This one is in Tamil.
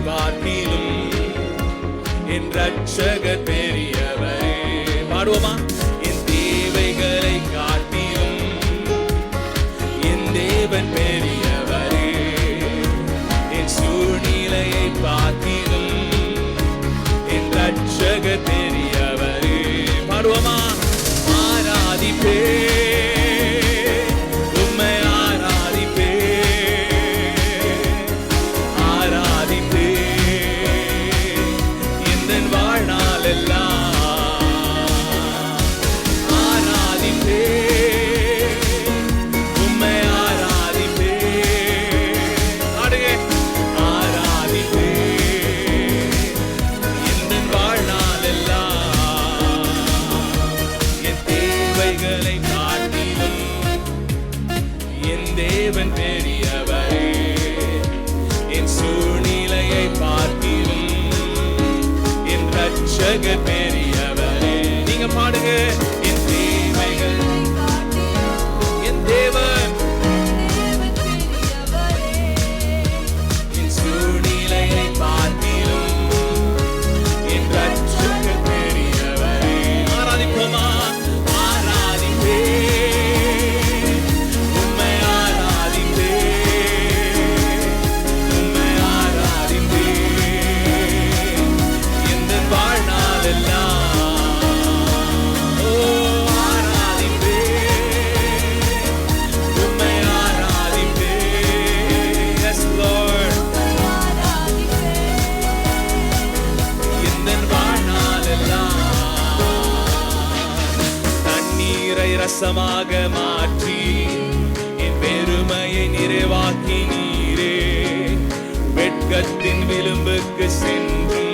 பார்க்கிலும் என் ரட்சகர் பெரியவரே. பாடுவோமா? என் தேவைகளை காட்டிலும் என் தேவன் பெரியவரே. என் சூழ்நிலையை பார்க்கிலும் என் ரட்சகர் பெரியவரே. பாடுவோமா? ஆராதிப்பே தேவன் பெரியவரே. என் சூழ்நிலையை பார்க்கிலும் என் ரட்சகர் பெரியவரே. நீங்க பாடுங்க. என் தேவைகள் என் தேவன், என் சூழ்நிலையை பார்க்கிலும் என் ரட்சகர் பெரியவரே. ஆராதிப்போமா? ஆராதிப்பே ரசமாக மாற்றி என் பெருமையை நிறைவாக்கி நீரே. வெட்கத்தின் விளிம்புக்கு சென்றும்